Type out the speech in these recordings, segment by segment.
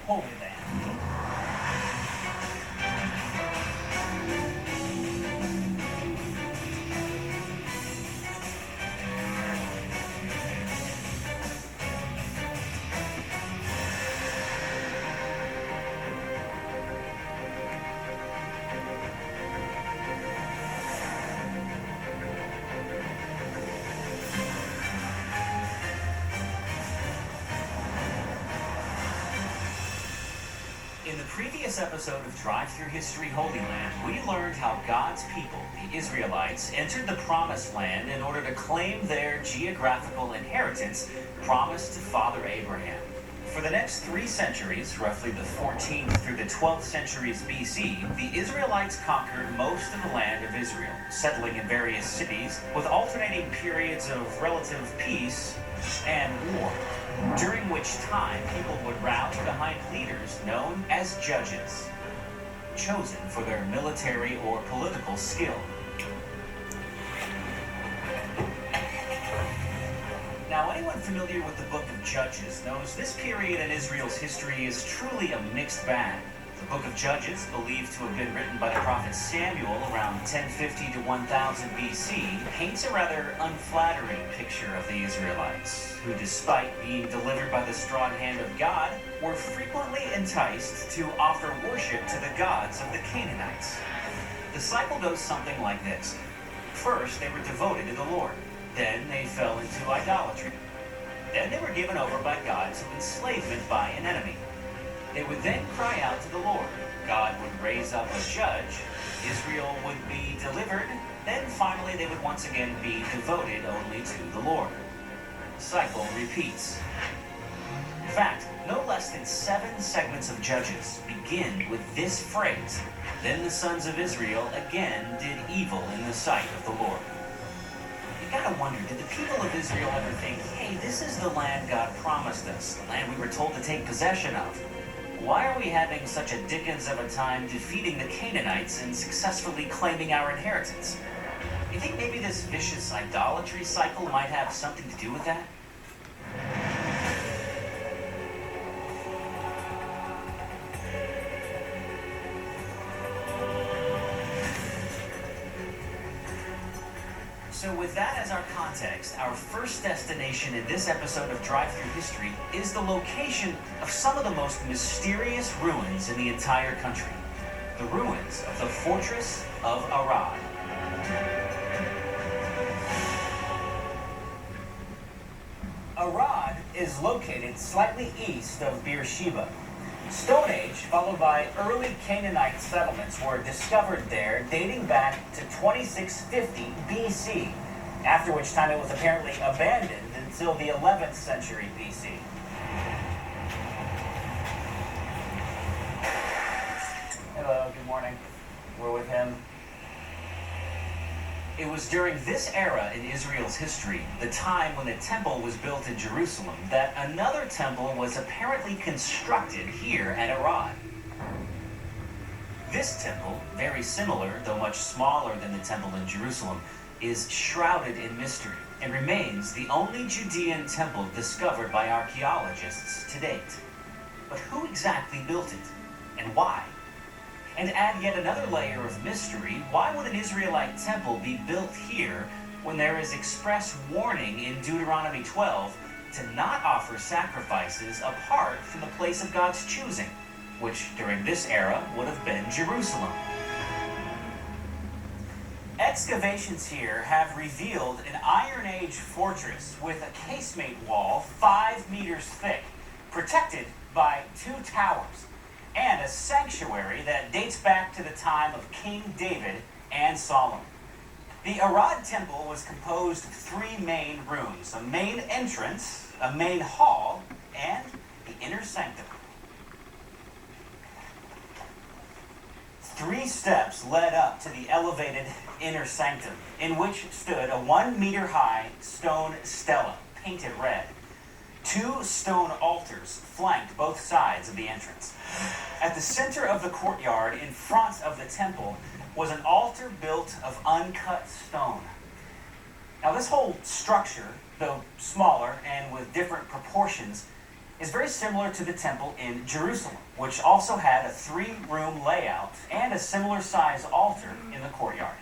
Holy Land. In the previous episode of Drive Through History Holy Land, we learned how God's people, the Israelites, entered the Promised Land in order to claim their geographical inheritance promised to Father Abraham. For the next 3 centuries, roughly the 14th through the 12th centuries BC, the Israelites conquered most of the land of Israel, settling in various cities with alternating periods of relative peace and war, during which time people would rally behind leaders known as judges, chosen for their military or political skill. Now, anyone familiar with the book of Judges knows this period in Israel's history is truly a mixed bag. The book of Judges, believed to have been written by the prophet Samuel around 1050 to 1000 BC, paints a rather unflattering picture of the Israelites, who, despite being delivered by the strong hand of God, were frequently enticed to offer worship to the gods of the Canaanites. The cycle goes something like this. First, they were devoted to the Lord. Then they fell into idolatry. Then they were given over by God to enslavement by an enemy. They would then cry out to the Lord. God would raise up a judge. Israel would be delivered. Then finally they would once again be devoted only to the Lord. The cycle repeats. In fact, no less than 7 segments of Judges begin with this phrase, "Then the sons of Israel again did evil in the sight of the Lord." You gotta wonder, did the people of Israel ever think, hey, this is the land God promised us, the land we were told to take possession of? Why are we having such a dickens of a time defeating the Canaanites and successfully claiming our inheritance? You think maybe this vicious idolatry cycle might have something to do with that? So with that as our context, our first destination in this episode of Drive Through History is the location of some of the most mysterious ruins in the entire country. The ruins of the Fortress of Arad. Arad is located slightly east of Beersheba. Stone Age, followed by early Canaanite settlements, were discovered there dating back to 2650 BC, after which time it was apparently abandoned until the 11th century BC. Hello, good morning. We're with him. It was during this era in Israel's history, the time when the temple was built in Jerusalem, that another temple was apparently constructed here at Arad. This temple, very similar, though much smaller than the temple in Jerusalem, is shrouded in mystery and remains the only Judean temple discovered by archaeologists to date. But who exactly built it, and why? And add yet another layer of mystery, why would an Israelite temple be built here when there is express warning in Deuteronomy 12 to not offer sacrifices apart from the place of God's choosing, which during this era would have been Jerusalem? Excavations here have revealed an Iron Age fortress with a casemate wall 5 meters thick, protected by 2 towers, and a sanctuary that dates back to the time of King David and Solomon. The Arad temple was composed of 3 main rooms, a main entrance, a main hall, and the inner sanctum. 3 steps led up to the elevated inner sanctum, in which stood a 1-meter-high stone stela, painted red. 2 stone altars flanked both sides of the entrance. At the center of the courtyard, in front of the temple, was an altar built of uncut stone. Now, this whole structure, though smaller and with different proportions, is very similar to the temple in Jerusalem, which also had a 3-room layout and a similar size altar in the courtyard.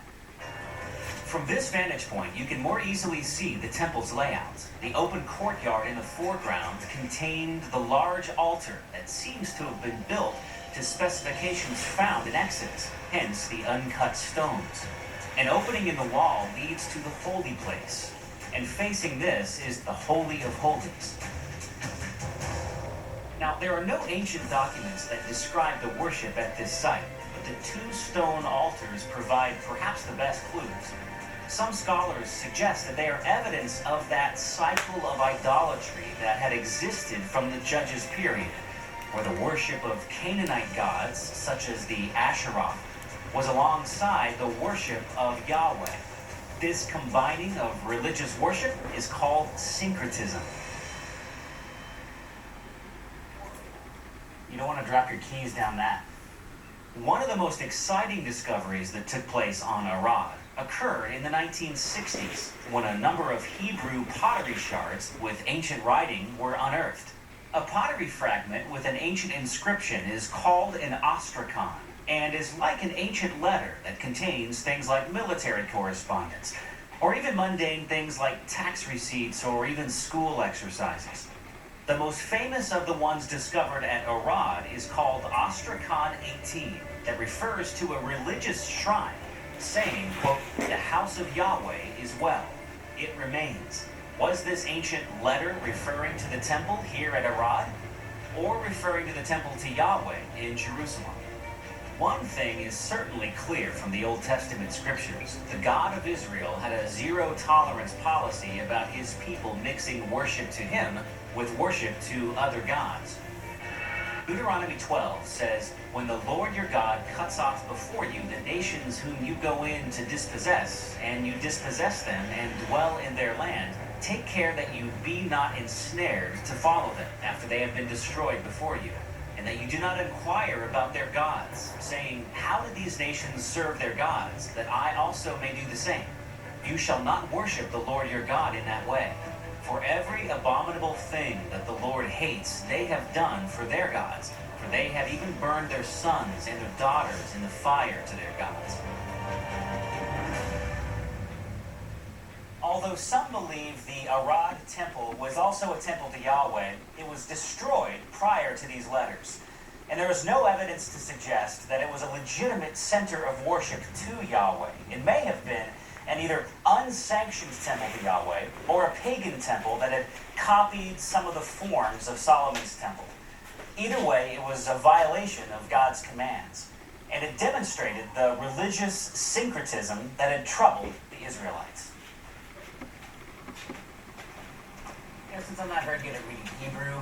From this vantage point, you can more easily see the temple's layout. The open courtyard in the foreground contained the large altar that seems to have been built to specifications found in Exodus, hence the uncut stones. An opening in the wall leads to the holy place, and facing this is the Holy of Holies. Now, there are no ancient documents that describe the worship at this site, but the 2 stone altars provide perhaps the best clues. Some scholars suggest that they are evidence of that cycle of idolatry that had existed from the Judges period, where the worship of Canaanite gods, such as the Asheroth, was alongside the worship of Yahweh. This combining of religious worship is called syncretism. You don't want to drop your keys down that. One of the most exciting discoveries that took place on Arad occurred in the 1960s when a number of Hebrew pottery shards with ancient writing were unearthed. A pottery fragment with an ancient inscription is called an ostrakon and is like an ancient letter that contains things like military correspondence, or even mundane things like tax receipts or even school exercises. The most famous of the ones discovered at Arad is called Ostrakon 18, that refers to a religious shrine saying, quote, "The house of Yahweh is well. It remains." Was this ancient letter referring to the temple here at Arad, or referring to the temple to Yahweh in Jerusalem? One thing is certainly clear from the Old Testament scriptures. The God of Israel had a zero-tolerance policy about his people mixing worship to him with worship to other gods. Deuteronomy 12 says, "When the Lord your God cuts off before you the nations whom you go in to dispossess, and you dispossess them and dwell in their land, take care that you be not ensnared to follow them after they have been destroyed before you, and that you do not inquire about their gods, saying, how did these nations serve their gods, that I also may do the same? You shall not worship the Lord your God in that way. For every abominable thing that the Lord hates, they have done for their gods, for they have even burned their sons and their daughters in the fire to their gods." Although some believe the Arad temple was also a temple to Yahweh, it was destroyed prior to these letters. And there is no evidence to suggest that it was a legitimate center of worship to Yahweh. It may have been an either unsanctioned temple to Yahweh or a pagan temple that had copied some of the forms of Solomon's temple. Either way, it was a violation of God's commands, and it demonstrated the religious syncretism that had troubled the Israelites. Since I'm not very good at reading Hebrew,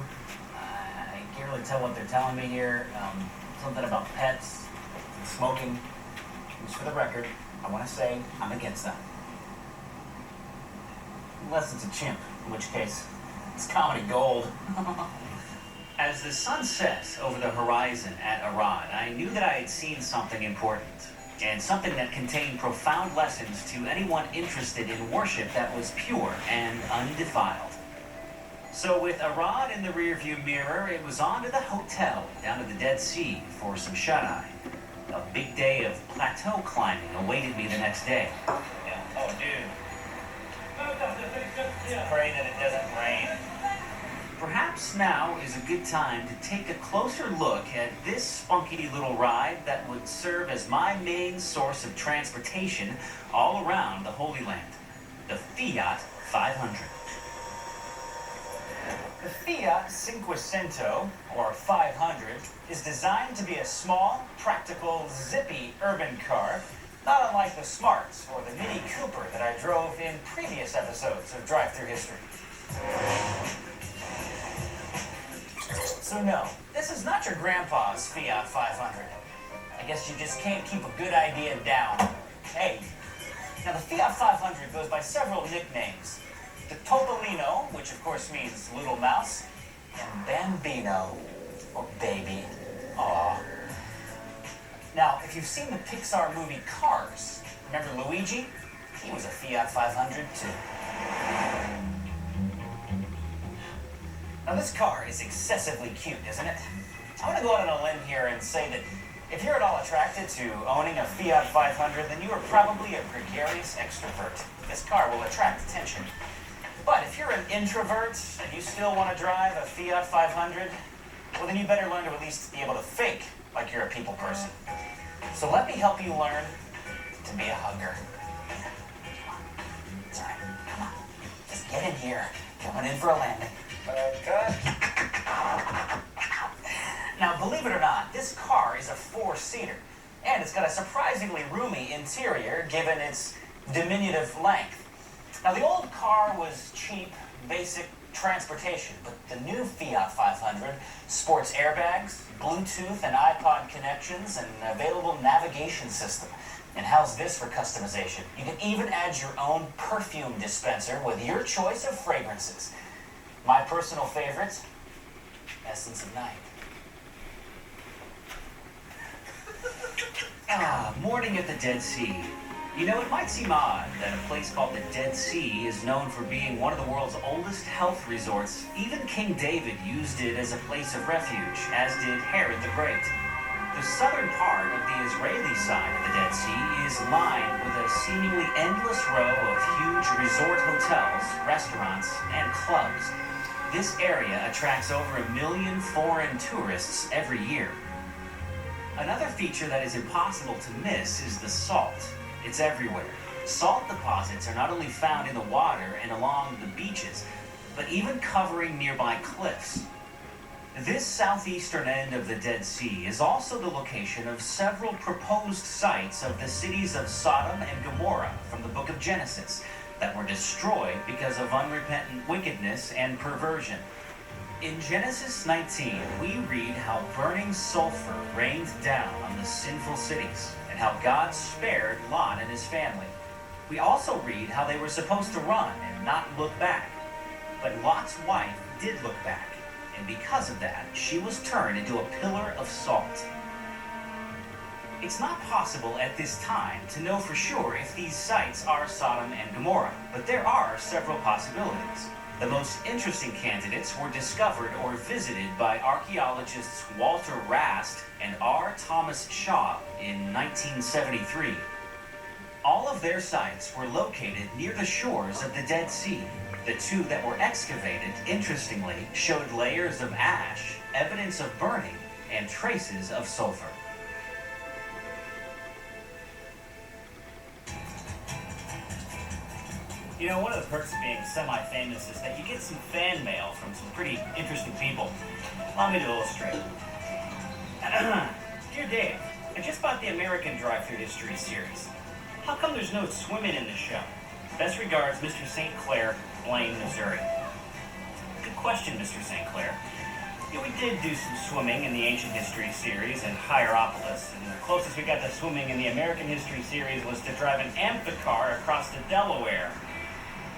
I can't really tell what they're telling me here. Something about pets and smoking. Just for the record, I want to say I'm against that. Unless it's a chimp, in which case it's comedy gold. As the sun sets over the horizon at Arad, I knew that I had seen something important, and something that contained profound lessons to anyone interested in worship that was pure and undefiled. So with Arad in the rearview mirror, it was on to the hotel down to the Dead Sea for some shut-eye. A big day of plateau climbing awaited me the next day. Yeah. Oh, dude. Just pray that it doesn't rain. Perhaps now is a good time to take a closer look at this spunky little ride that would serve as my main source of transportation all around the Holy Land, the Fiat 500. The Fiat Cinquecento, or 500, is designed to be a small, practical, zippy urban car, not unlike the Smarts or the Mini Cooper that I drove in previous episodes of Drive Thru History. So no, this is not your grandpa's Fiat 500. I guess you just can't keep a good idea down. Hey, now the Fiat 500 goes by several nicknames. The Topolino, which of course means little mouse, and Bambino, or baby. Aww. Now, if you've seen the Pixar movie Cars, remember Luigi? He was a Fiat 500 too. Now this car is excessively cute, isn't it? I want to go out on a limb here and say that if you're at all attracted to owning a Fiat 500, then you are probably a gregarious extrovert. This car will attract attention. But if you're an introvert and you still want to drive a Fiat 500, well then you better learn to at least be able to fake like you're a people person. So let me help you learn to be a hugger. Come on. It's all right. Come on. Just get in here. Coming in for a landing. Okay. Now, believe it or not, this car is a four-seater, and it's got a surprisingly roomy interior given its diminutive length. Now, the old car was cheap, basic transportation, but the new Fiat 500 sports airbags, Bluetooth and iPod connections, and an available navigation system. And how's this for customization? You can even add your own perfume dispenser with your choice of fragrances. My personal favorite, Essence of Night. Morning at the Dead Sea. You know, it might seem odd that a place called the Dead Sea is known for being one of the world's oldest health resorts. Even King David used it as a place of refuge, as did Herod the Great. The southern part of the Israeli side of the Dead Sea is lined with a seemingly endless row of huge resort hotels, restaurants, and clubs. This area attracts over 1 million foreign tourists every year. Another feature that is impossible to miss is the salt. It's everywhere. Salt deposits are not only found in the water and along the beaches, but even covering nearby cliffs. This southeastern end of the Dead Sea is also the location of several proposed sites of the cities of Sodom and Gomorrah from the book of Genesis that were destroyed because of unrepentant wickedness and perversion. In Genesis 19, we read how burning sulfur rained down on the sinful cities and how God spared Lot and his family. We also read how they were supposed to run and not look back. But Lot's wife did look back, and because of that, she was turned into a pillar of salt. It's not possible at this time to know for sure if these sites are Sodom and Gomorrah, but there are several possibilities. The most interesting candidates were discovered or visited by archaeologists Walter Rast and R. Thomas Shaw in 1973. All of their sites were located near the shores of the Dead Sea. The two that were excavated, interestingly, showed layers of ash, evidence of burning, and traces of sulfur. You know, one of the perks of being semi-famous is that you get some fan mail from some pretty interesting people. Allow me to illustrate. Dear Dave, I just bought the American Drive-Thru History series. How come there's no swimming in the show? Best regards, Mr. St. Clair, Blaine, Missouri. Good question, Mr. St. Clair. Yeah, we did do some swimming in the Ancient History series in Hierapolis, and the closest we got to swimming in the American History series was to drive an amphicar across the Delaware.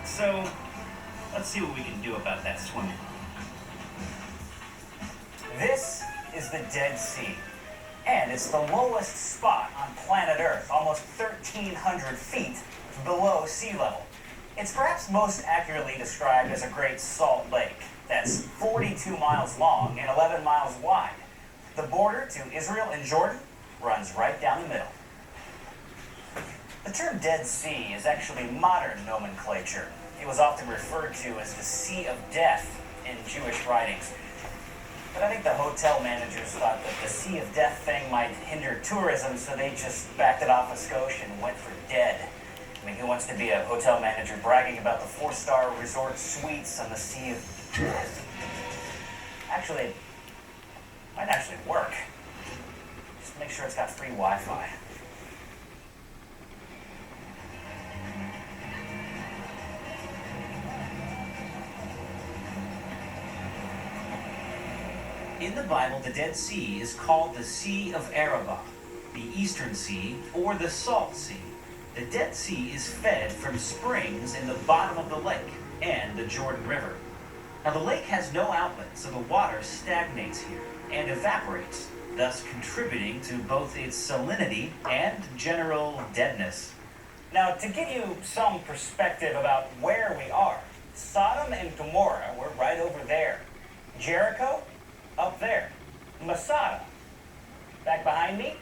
So, let's see what we can do about that swimming. This is the Dead Sea, and it's the lowest spot on planet Earth, almost 1,300 feet below sea level. It's perhaps most accurately described as a great salt lake that's 42 miles long and 11 miles wide. The border to Israel and Jordan runs right down the middle. The term Dead Sea is actually modern nomenclature. It was often referred to as the Sea of Death in Jewish writings. But I think the hotel managers thought that the Sea of Death thing might hinder tourism, so they just backed it off a skosh and went for dead. I mean, who wants to be a hotel manager bragging about the 4-star resort suites on the Sea of Death? Actually, it might actually work. Just make sure it's got free Wi-Fi. In the Bible, the Dead Sea is called the Sea of Arabah, the Eastern Sea, or the Salt Sea. The Dead Sea is fed from springs in the bottom of the lake and the Jordan River. Now, the lake has no outlet, so the water stagnates here and evaporates, thus contributing to both its salinity and general deadness. Now, to give you some perspective about where we are, Sodom and Gomorrah were right over there. Jericho, up there. Masada, back behind me.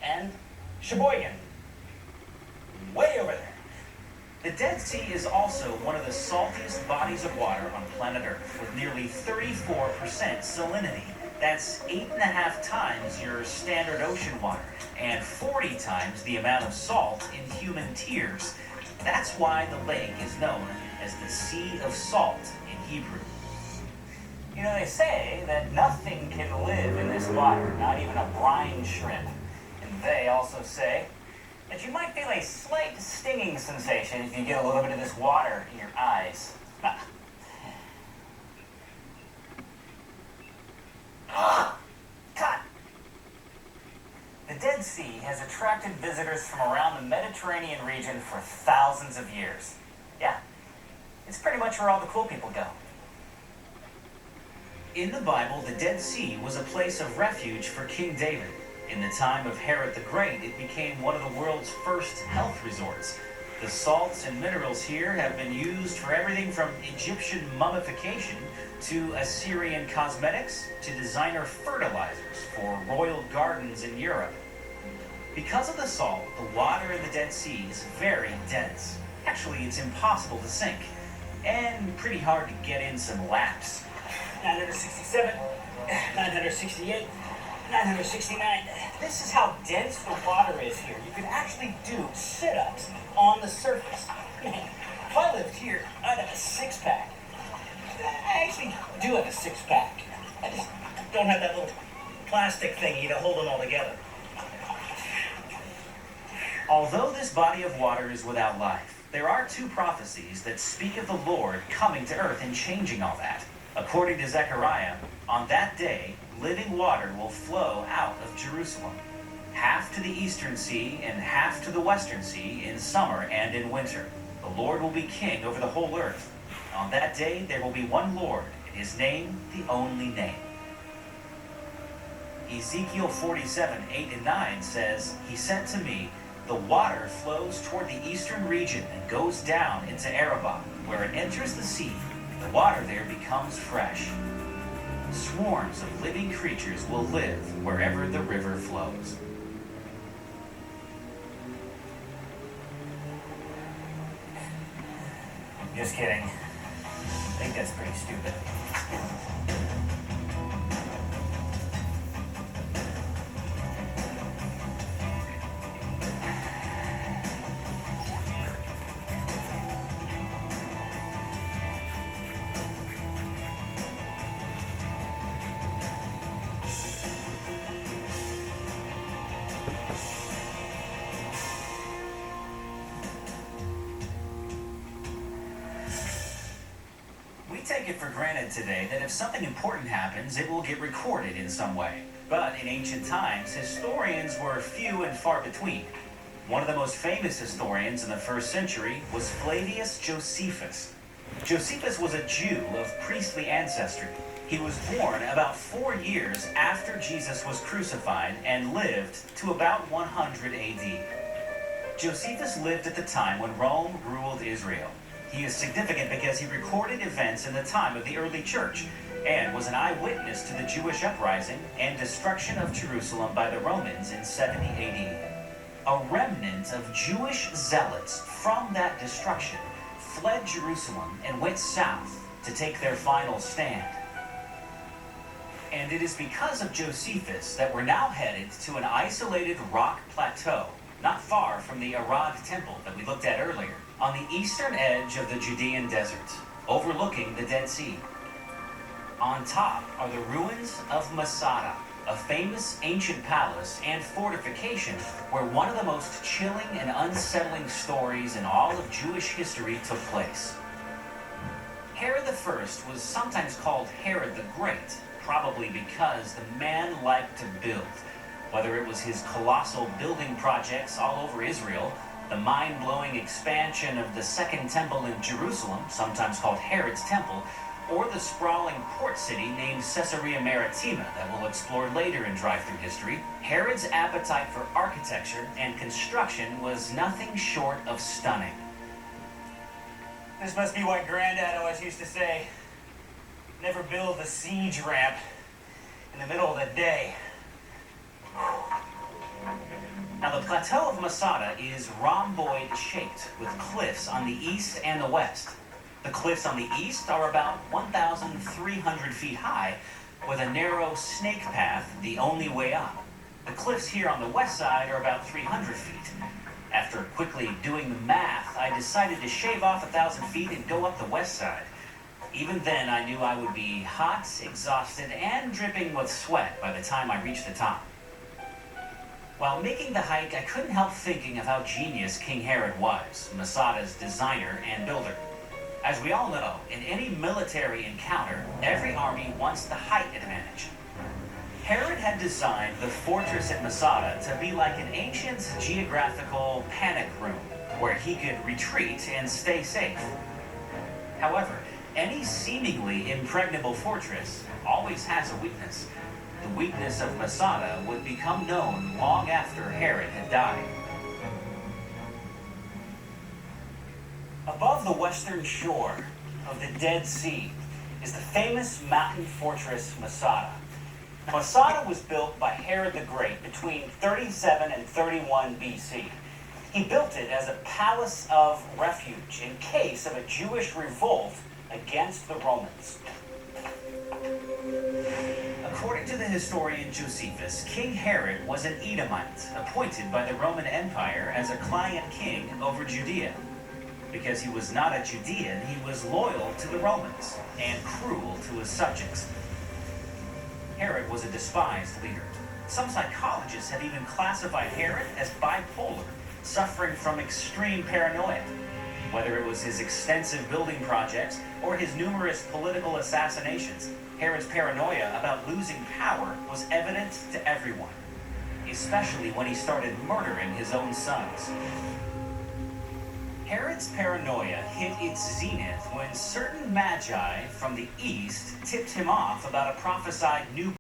And Sheboygan, way over there. The Dead Sea is also one of the saltiest bodies of water on planet Earth, with nearly 34% salinity. That's 8.5 times your standard ocean water, and 40 times the amount of salt in human tears. That's why the lake is known as the Sea of Salt in Hebrew. You know, they say that nothing can live in this water, not even a brine shrimp. And they also say that you might feel a slight stinging sensation if you get a little bit of this water in your eyes. Cut! The Dead Sea has attracted visitors from around the Mediterranean region for thousands of years. Yeah, it's pretty much where all the cool people go. In the Bible, the Dead Sea was a place of refuge for King David. In the time of Herod the Great, it became one of the world's first health resorts. The salts and minerals here have been used for everything from Egyptian mummification to Assyrian cosmetics to designer fertilizers for royal gardens in Europe. Because of the salt, the water in the Dead Sea is very dense. Actually, it's impossible to sink, and pretty hard to get in some laps. 967, 968, 969. This is how dense the water is here. You can actually do sit-ups on the surface. Man, if I lived here, I'd have a six-pack. I actually do have a six-pack. I just don't have that little plastic thingy to hold them all together. Although this body of water is without life, there are two prophecies that speak of the Lord coming to earth and changing all that. According to Zechariah, on that day, living water will flow out of Jerusalem, half to the eastern sea and half to the western sea in summer and in winter. The Lord will be king over the whole earth. On that day, there will be one Lord, and his name the only name. Ezekiel 47, 8 and 9 says, "He said to me, the water flows toward the eastern region and goes down into Arabah, where it enters the sea. The water there becomes fresh. Swarms of living creatures will live wherever the river flows." Just kidding. I think that's pretty stupid. We take it for granted today that if something important happens, it will get recorded in some way. But in ancient times, historians were few and far between. One of the most famous historians in the first century was Flavius Josephus. Josephus was a Jew of priestly ancestry. He was born about 4 years after Jesus was crucified and lived to about 100 AD. Josephus lived at the time when Rome ruled Israel. He is significant because he recorded events in the time of the early church and was an eyewitness to the Jewish uprising and destruction of Jerusalem by the Romans in 70 AD. A remnant of Jewish zealots from that destruction fled Jerusalem and went south to take their final stand. And it is because of Josephus that we're now headed to an isolated rock plateau, not far from the Arad Temple that we looked at earlier, on the eastern edge of the Judean desert, overlooking the Dead Sea. On top are the ruins of Masada, a famous ancient palace and fortification where one of the most chilling and unsettling stories in all of Jewish history took place. Herod I was sometimes called Herod the Great, probably because the man liked to build. Whether it was his colossal building projects all over Israel, the mind-blowing expansion of the Second Temple in Jerusalem, sometimes called Herod's Temple, or the sprawling port city named Caesarea Maritima that we'll explore later in Drive-Thru History, Herod's appetite for architecture and construction was nothing short of stunning. This must be what Granddad always used to say. Never build a siege ramp in the middle of the day. Now, the plateau of Masada is rhomboid-shaped, with cliffs on the east and the west. The cliffs on the east are about 1,300 feet high, with a narrow snake path the only way up. The cliffs here on the west side are about 300 feet. After quickly doing the math, I decided to shave off 1,000 feet and go up the west side. Even then, I knew I would be hot, exhausted, and dripping with sweat by the time I reached the top. While making the hike, I couldn't help thinking of how genius King Herod was, Masada's designer and builder. As we all know, in any military encounter, every army wants the height advantage. Herod had designed the fortress at Masada to be like an ancient geographical panic room, where he could retreat and stay safe. However, any seemingly impregnable fortress always has a weakness. The weakness of Masada would become known long after Herod had died. Above the western shore of the Dead Sea is the famous mountain fortress Masada. Masada was built by Herod the Great between 37 and 31 BC. He built it as a palace of refuge in case of a Jewish revolt against the Romans. According to the historian Josephus, King Herod was an Edomite, appointed by the Roman Empire as a client king over Judea. Because he was not a Judean, he was loyal to the Romans and cruel to his subjects. Herod was a despised leader. Some psychologists have even classified Herod as bipolar, suffering from extreme paranoia. Whether it was his extensive building projects or his numerous political assassinations, Herod's paranoia about losing power was evident to everyone, especially when he started murdering his own sons. Herod's paranoia hit its zenith when certain magi from the east tipped him off about a prophesied new